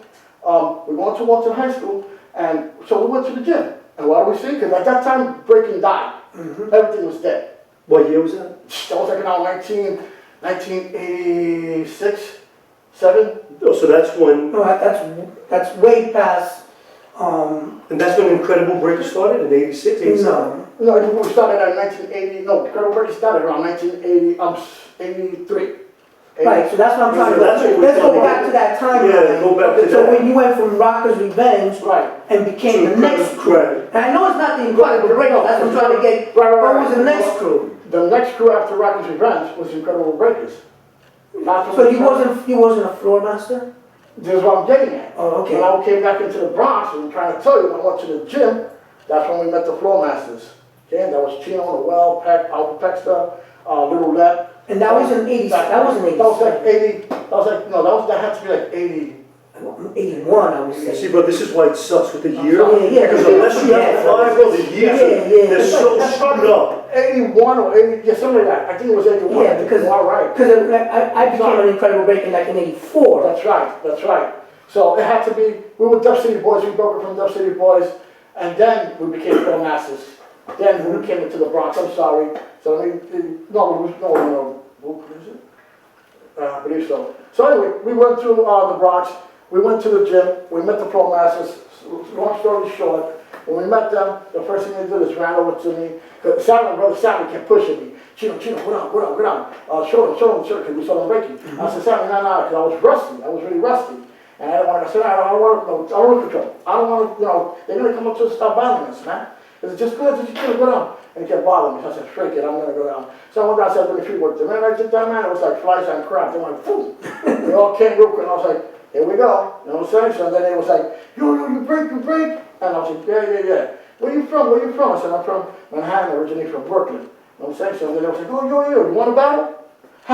We went to Walton High School, and so we went to the gym. And what do we see? Because at that time, breaking died. Everything was dead. What year was that? That was like around 1986. 7? Oh, so that's when. No, that's way past. And that's when Incredible Breakers started in '86, '87. No, we started at 1980. No, Incredible Breakers started around 1980. 83. Right, so that's what I'm trying to do. Let's go back to that time. Yeah, go back to that. So when you went from Ruckus Revenge and became the next crew. Right. And I know it's not the Incredible Breakers. That's what I'm trying to get. What was the next crew? The next crew after Ruckus Revenge was Incredible Breakers. So you wasn't a floor master? This is what I'm getting at. Oh, okay. When I came back into the Bronx, and I'm trying to tell you, when I went to the gym, that's when we met the Floor Masters. Okay, that was Chino, Noel, Peck, Alpha Peckster, Little Lep. And that was in 80, that was in 87. That was like 80, that was like, no, that had to be like 80. 81, I would You say. see, but this is why it sucks with the year. Yeah, Because unless you have the 5 or the years, they're so screwed up. 81 or 80, yeah, something like that. I think it was 81. Yeah, because you are right. I became an Incredible Breaker like in 84. That's right, that's right. So it had to be, we were Dub City Boys, we broke it from Dub City Boys, and then we became Floor Masters. Then we came into the Bronx, I'm sorry. So, no, what is it? I believe so. So anyway, we went to the Bronx, we went to the gym, we met the Floor Masters. Long story short, when we met them, the first thing they did is ran over to me. Because Sammy, brother Sammy kept pushing me. Chino, go down. Show them, because we saw them breaking. I said, Sammy, no, because I was rusty. I was really rusty. And I said, I don't want control. I don't want to, they're going to come up to us and start bothering us, man. Is it just good? Go down. And he kept bothering me. So I said, freak it, I'm going to go down. So I went down, I said, let me feet work. The minute I did that, man, it was like flies on crap. They went, boom. They all came real quick, and I was like, here we go. You know what I'm saying? So then they was like, yo, you break. And I was like, yeah. Where you from? I said, I'm from Manhattan, originally from Brooklyn. You know what I'm saying? So then they was like, oh, yo, you want a battle?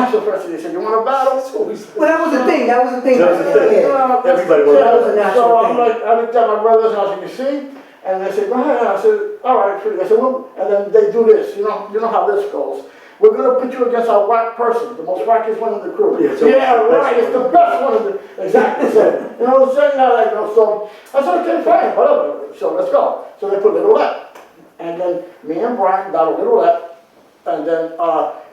So first they said, you want a battle? Well, that was the thing. That was the thing. Everybody wanted That was a national So thing. I looked at my brothers and I was like, you see? And they said, go ahead. And I said, all right, free. I said, well, and then they do this. You know how this goes. We're going to put you against a whack person, the most wackiest one in the crew. Yeah, right, it's the best one in the, exactly. So, you know what I'm saying? So I said, okay, fine, whatever. So let's go. So they put Little Lep. And then me and Brian got a Little Lep. And then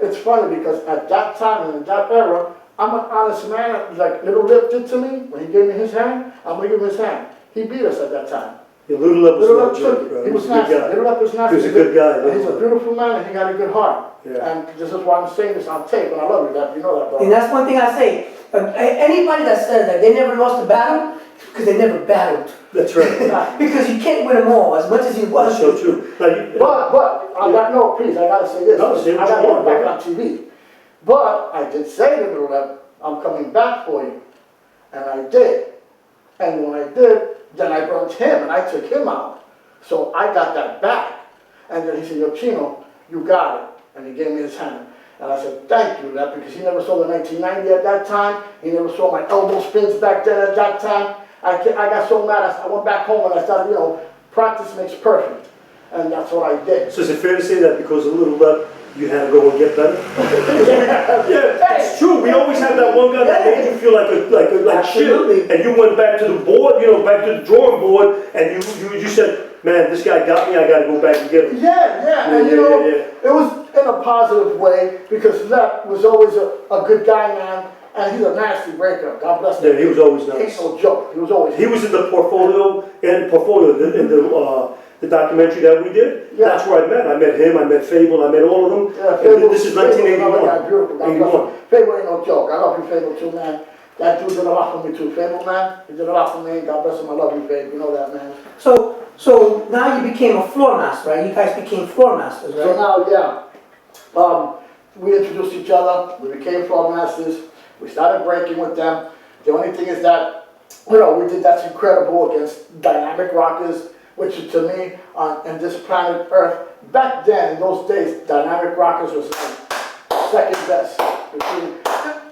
it's funny because at that time and in that era, I'm an honest man. Like Little Lep did to me when he gave me his hand, I'm going to give him his hand. He beat us at that time. Yeah, Little Lep was Little not Lep joke, bro. he was nasty. Little Lep was nasty. He was a good guy. And he's a beautiful man and he got a good heart. Yeah. And this is why I'm saying this on tape, and I love you, that you know that, bro. And that's one thing I say. Anybody that says that they never lost a battle, because they never battled. That's right. Because you can't win them all as much as you want. That's so true. But on that note, please, I gotta say this. No, say what I gotta you want, get back on TV. But I did say to Little Lep, I'm coming back for you. And I did. And when I did, then I burnt him and I took him out. So I got that back. And then he said, yo, Chino, you got it. And he gave me his hand. And I said, thank you, Lep, because he never saw the 1990 at that time. He never saw my elbow spins back then at that time. I got so mad, I went back home and I started, practice makes perfect. And that's what I did. So is it fair to say that because of Little Lep, you had to go and get better? Yeah, it's true. We always had that one guy that made you feel like shit. And you went back to the board, back to the drawing board, and you said, man, this guy got me, I gotta go back and get him. Yeah. And it was in a positive way because Lep was always a good guy, man. And he's a nasty breaker. God bless him. Yeah, he was always nice. Ain't no joke. He was always. He was in the portfolio in the documentary that we did. Yeah. That's where I met. I met him. I met Fable. I met all of them. Yeah, Fable, this is 1981. Beautiful. 81. Fable ain't no joke. I love you, Fable, too, man. That dude did a lot for me too. Fable, man, he did a lot for me. God bless him. I love you, Fable. You know that, man. So now you became a floor master, right? You guys became floor masters, right? So now, we introduced each other. We became floor masters. We started breaking with them. The only thing is that, we did That's Incredible against Dynamic Rockers, which to me, on this planet Earth, back then, in those days, Dynamic Rockers was like second best. Between,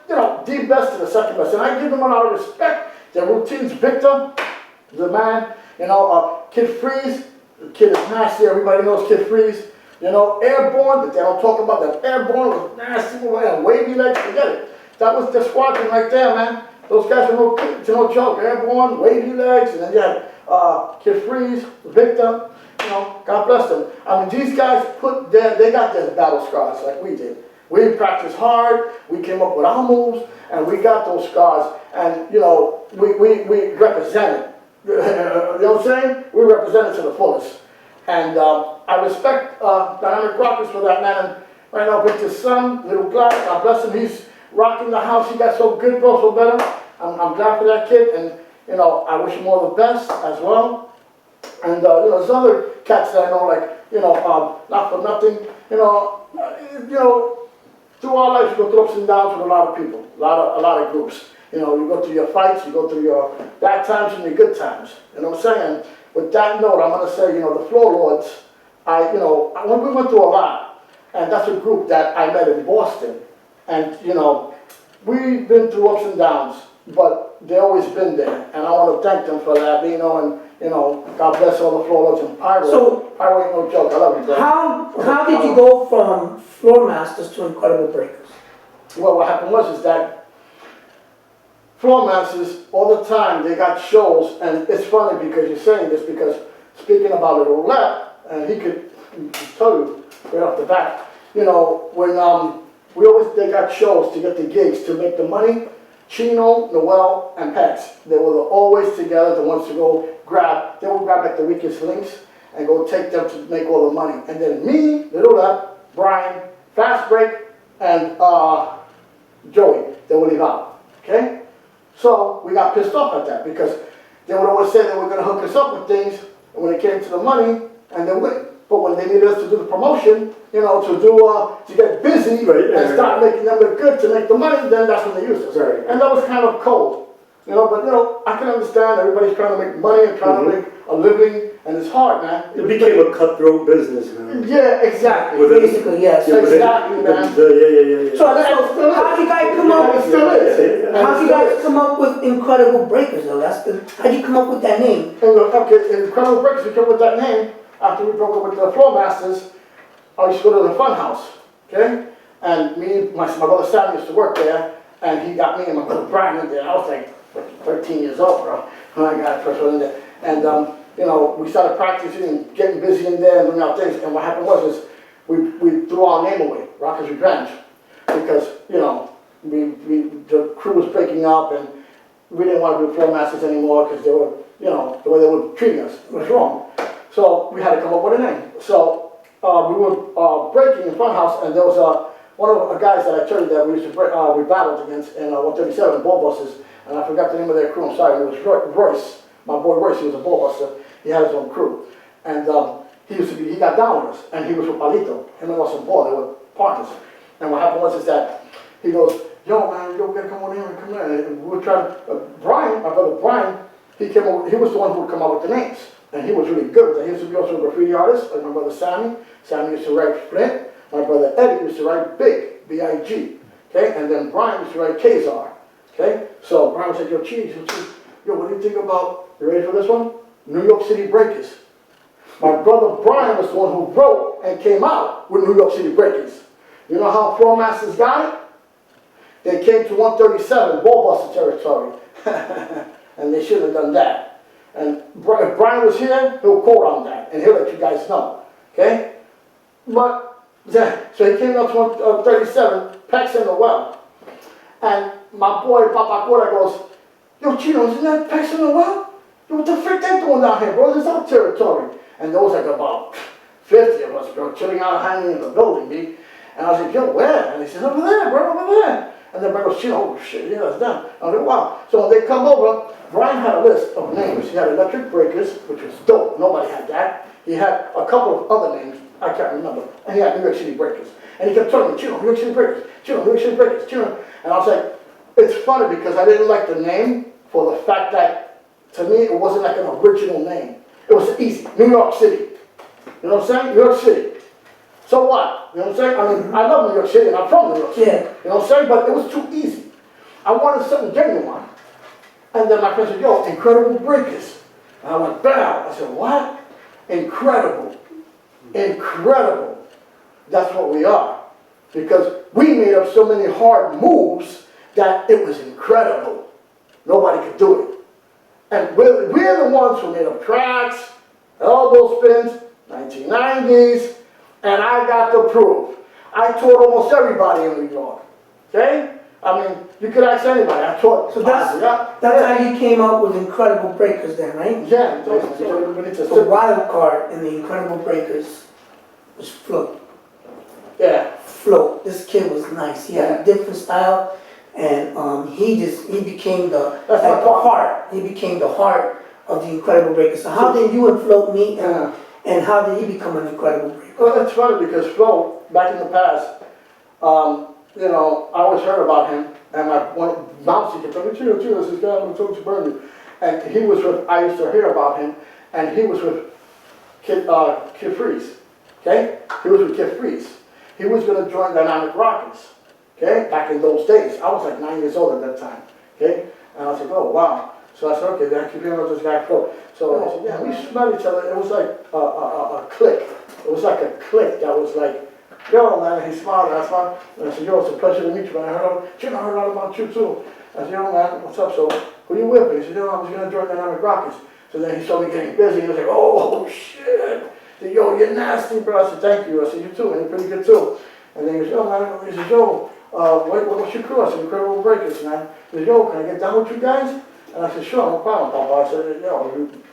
the best to the second best. And I give them a lot of respect. Their routines, Victor, the man, Kid Freeze, the kid is nasty, everybody knows Kid Freeze. Airborne, but they don't talk about that. Airborne was nasty, and wavy legs, forget it. That was the squadron right there, man. Those guys were no joke. Airborne, wavy legs, and then you had Kid Freeze, Victor, God bless them. I mean, these guys they got their battle scars like we did. We practiced hard, we came up with our moves, and we got those scars, and, we represented. You know what I'm saying? We represented to the fullest. And I respect Dynamic Rockers for that, man. And right now, Victor's son, Little Black, God bless him, he's rocking the house. He got so good, bro, so better. I'm glad for that kid, and I wish him all the best as well. And there's other cats that I know, like not for nothing. Through our lives, we go through ups and downs with a lot of people, a lot of groups. You know, you go through your fights, you go through your bad times and your good times. You know what I'm saying? With that note, I'm gonna say, you know, the Floor Lords, when we went through a lot, and that's a group that I met in Boston. And, you know, we've been through ups and downs, but they always been there. And I wanna thank them for that, you know, and, you know, God bless all the Floor Lords and Pyro. So- Pyro ain't no joke, I love you, bro. How did you go from Floor Masters to Incredible Breakers? Well, what happened was that Floor Masters, all the time, they got shows, and it's funny because you're saying this, because speaking about Little Roulette, and he could tell you right off the bat, you know, when they got shows to get the gigs, to make the money, Chino, Noel, and Pex, they were always together, the ones to go grab, they would grab like the weakest links, and go take them to make all the money. And then me, Little Roulette, Brian, Fast Break, and Joey, they would leave out, okay? So we got pissed off at that because they would always say they were going to hook us up with things when it came to the money, and they wouldn't. But when they needed us to do the promotion, you know, to get busy and start making them look good to make the money, then that's when they used us. Right. And that was kind of cold. You know, but you know, I can understand everybody's trying to make money and trying to make a living, and it's hard, man. It became a cutthroat business, man. Yeah, exactly. With it- Basically, yes. Yeah, but Exactly, man. Yeah. So how did you guys come up? It still is. How did you guys come up with Incredible Breakers though? How'd you come up with that name? Okay, Incredible Breakers, we came up with that name after we broke up with the Floor Masters. I used to go to the Fun House, okay? And my brother Sam used to work there, and he got me and my brother Brian in there. I was like 13 years old, bro, when I got first one in there. And, you know, we started practicing and getting busy in there and doing our things. And what happened was we threw our name away, Ruckus Revenge, because, you know, the crew was breaking up and we didn't want to do Floor Masters anymore because they were, you know, the way they were treating us was wrong. So we had to come up with a name. So we were breaking in Fun House, and there was one of the guys that I told you that we used to we battled against in 137 ball buses, and I forgot the name of their crew. I'm sorry. It was Royce, my boy Royce. He was a ball buster. He had his own crew, and he got down with us, and he was with Palito. Him and Austin Ball, they were partners. And what happened was that he goes, "Yo, man, you gotta come on here and come in." And we were trying. Brian, my brother Brian, he came over. He was the one who would come up with the names. And he was really good with that. He used to be also a graffiti artist, like my brother Sammy. Sammy used to write Flint. My brother Eddie used to write Big, B-I-G. Okay, and then Brian used to write Kazar. Okay, so Brian was like, "Yo, Cheese, yo, what do you think about, you ready for this one? New York City Breakers." My brother Brian was the one who wrote and came out with New York City Breakers. You know how Floor Masters got it? They came to 137, ball buster territory. And they shouldn't have done that. And if Brian was here, he'll quote on that, and he'll let you guys know, okay? But, so he came up to 137, Pex in the well. And my boy, Papa Cora goes, "Yo, Chino, isn't that Pex in the well? Yo, what the frick they doing down here, bro? This is our territory." And there was like about 50 of us, bro, chilling out, hanging in the building, B. And I was like, "Yo, where?" And he says, "Over there, bro, over there." And then Brian goes, "Chino, oh shit, yeah, that's them." I was like, "Wow." So when they come over, Brian had a list of names. He had Electric Breakers, which was dope. Nobody had that. He had a couple of other names. I can't remember. And he had New York City Breakers. And he kept telling me, "Chino, New York City Breakers. Chino, New York City Breakers. Chino." And I was like, it's funny because I didn't like the name for the fact that, to me, it wasn't like an original name. It was easy. New York City. You know what I'm saying? New York City. So what? You know what I'm saying? I mean, I love New York City and I'm from New York City. Yeah. You know what I'm saying? But it was too easy. I wanted something genuine. And then my friend said, "Yo, Incredible Breakers." And I went, "Bam." I said, "What? Incredible. Incredible." That's what we are. Because we made up so many hard moves that it was incredible. Nobody could do it. And we're the ones who made up tracks, elbow spins, 1990s, and I got the proof. I taught almost everybody in New York. Okay? I mean, you could ask anybody. I taught. So that's how you came up with Incredible Breakers then, right? Yeah. The wild card in the Incredible Breakers was Float. Yeah. Float. This kid was nice. He had a different style, and he became the heart. He became the heart of the Incredible Breakers. So how did you and Float meet, and how did he become an Incredible Breaker? Well, it's funny because Flo, back in the past, you know, I always heard about him, And my one bouncer kept telling me, Chino, this is guy I'm going to burn you. And he was with, I used to hear about him, and he was with Kid Freeze, okay? He was with Kid Freeze. He was going to join Dynamic Rockets, okay? Back in those days. I was like 9 years old at that time, okay? And I was like, oh, wow. So I said, okay, then I keep hearing about this guy Flo. So I said, yeah, we smell each other. It was like a click. It was like a click that was like, yo, man, he smiled, and I smiled. And I said, yo, it's a pleasure to meet you, man. I heard a lot about you, too. I said, yo, man, what's up? So, who you with me? He said, yo, I was going to join Dynamic Rockets. So then he saw me getting busy. He was like, oh, shit. He said, yo, you're nasty, bro. I said, thank you. I said, you too, man. You're pretty good, too. And then he goes, yo, man. He said, yo, what's your crew? I said, Incredible Breakers, man. He said, yo, can I get down with you guys? And I said, sure, no problem, Papa. I said, yo,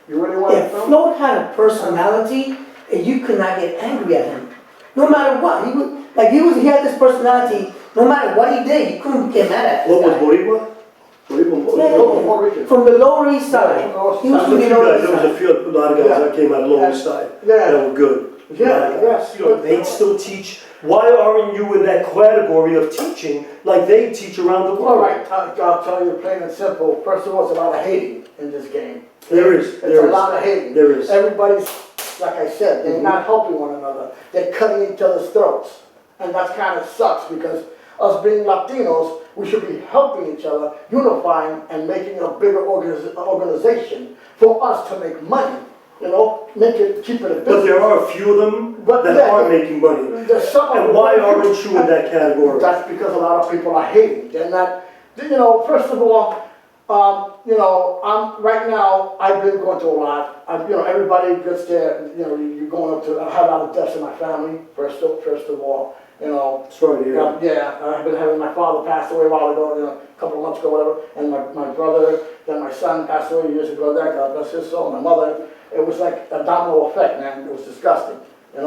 you really want to film? Flo had a personality, and you could not get angry at him. No matter what. He had this personality, no matter what he did, you couldn't get mad at this What was guy. Boricua? From the Lower East Side. He was from the Lower East There was Side. a lot of guys that came out of Lower East Side Yeah. that were good. Yeah, yes. You know, they still teach. Why aren't you in that category of teaching like they teach around the All world? right, I'll tell you plain and simple. First of all, it's a lot of hating in this game. There is. It's a lot of hating. There is. Everybody's, like I said, they're not helping one another. They're cutting each other's throats. And that kind of sucks because us being Latinos, we should be helping each other, unifying and making a bigger organization for us to make money. You know, keep it a business. But there are a few of them that are making money. There's some And why aren't you in that category? That's because a lot of people are hating. They're not, first of all, right now, I've been going through a lot. Everybody gets there, you're going up to, I have a lot of deaths in my family, first of all. Sorry to hear. Yeah, I've been having my father pass away a while ago, a couple of months ago, whatever, and my brother, then my son passed away years ago, God bless his soul, my mother. It was like a domino effect, man. It was disgusting, but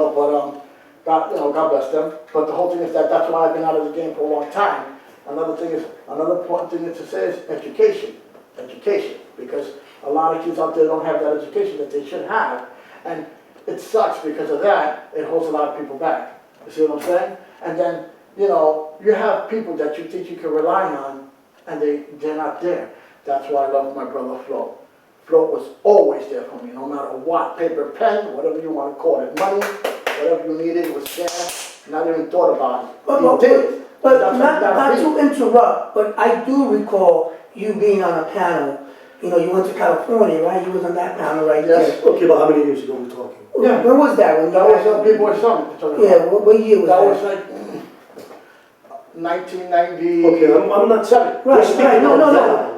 God bless them. But the whole thing is that's why I've been out of the game for a long time. Another important thing to say is education, because a lot of kids out there don't have that education that they should have, and it sucks because of that. It holds a lot of people back. You see what I'm saying? And then, you have people that you think you can rely on, and they're not there. That's why I love my brother Flo. Flo was always there for me, no matter what. Paper, pen, whatever you want to call it. Money, whatever you needed was there. Not even thought about it. He did. But not to interrupt, but I do recall you being on a panel. You went to California, right? You was on that panel right Yes. there. Okay, but how many years ago are we talking? Yeah. When was that? That was Big Boy Summit. Yeah, what year was that? That was like 1990. Okay, I'm not saying. Right, no.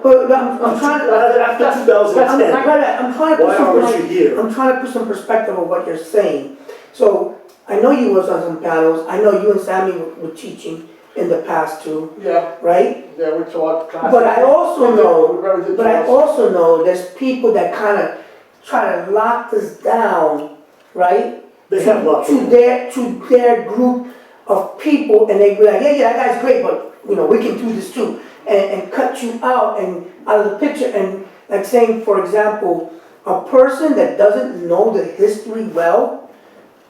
But I'm trying to... After 2010. I'm trying to put Why aren't you here? I'm trying to put some perspective on what you're saying. So, I know you was on some panels. I know you and Sammy were teaching in the past too. Yeah. Right? Yeah, we taught classes. But I also know there's people that kind of try to lock this down, right? They have locked to their group of people, and they be like, yeah, that guy's great, but we can do this too, and cut you out of the picture, and like saying, for example, a person that doesn't know the history well,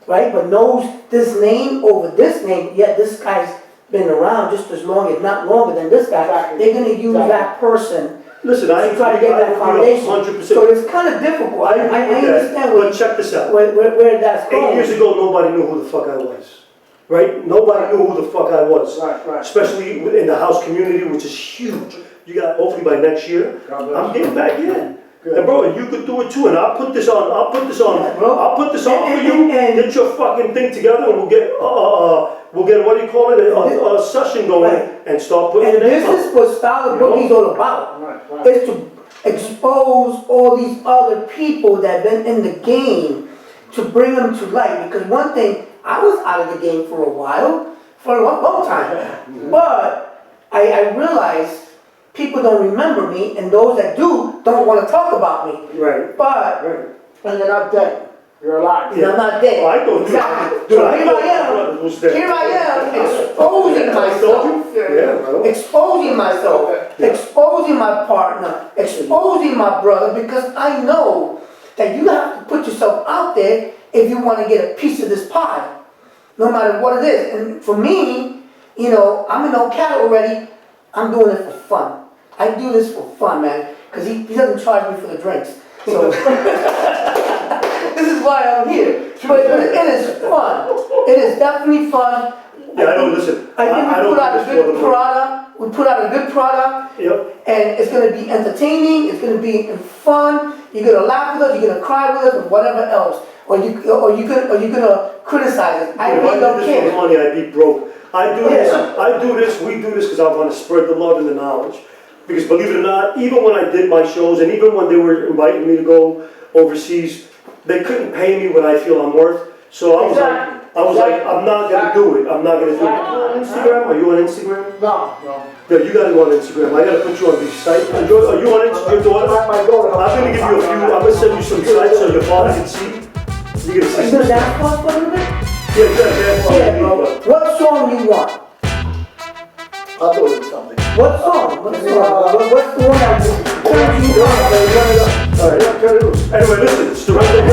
right, but knows this name over this name, yet this guy's been around just as long, if not longer than this guy. Exactly. They're going to use that person. Listen, I try to get that foundation. 100%. So it's kind of difficult. I understand but check this out. where that's 8 going. years ago, nobody knew who the fuck I was. Right? Nobody knew who the fuck I was. Right. Especially in the house community, which is huge. You got, hopefully by next year, I'm getting back in. Good. And bro, you could do it too, and I'll put this on. Yeah, bro. I'll put this on for you. And Get your fucking thing together, and we'll get what do you call it, a session going, Right. and start putting And it this in. is what Style of Boogie's all about. Right. Is to expose all these other people that have been in the game, to bring them to light. Because one thing, I was out of the game for a while, for a long time. But I realized people don't remember me, and those that do don't want to talk about me. Right. But And you're not dead. You're alive. I'm not dead. Oh, I thought you- Exactly. Dude, So I here thought I my brother was dead. am exposing myself. Yeah, bro. Exposing myself, exposing my partner, exposing my brother, because I know that you have to put yourself out there if you want to get a piece of this pie, no matter what it is. And for me, I'm in no cat already. I'm doing it for fun. I do this for fun, man, because he doesn't charge me for the drinks. So this is why I'm here. But it is fun. It is definitely fun. Yeah, I don't listen. I think we don't put out a do this for the good money. product. We put out a good product. Yep. And it's going to be entertaining, it's going to be fun, you're going to laugh with us, you're going to cry with us, and whatever else. Or you're going to criticize us. I If really I don't did this for care. money, I'd be broke. We do this because I want to spread the love and the knowledge. Because believe it or not, even when I did my shows, and even when they were inviting me to go overseas, they couldn't pay me what I feel I'm worth. So I was like, I'm not going to do it. I'm not going to do it. Are you on Instagram? Are you on Instagram? No. Yeah, you got to go on Instagram. I got to put you on these sites. Are you on Instagram? Your daughter? My daughter. I'm going to give you a few. I'm going to send you some sites so your father can see. You're going to Are you see. going to dance for us for a little bit? Yeah, you got to dance for Yeah, me, bro. but- What song you want? I'll do it something. What song? What's the one that turns you on? All right. Anyway, listen, it's the rest of the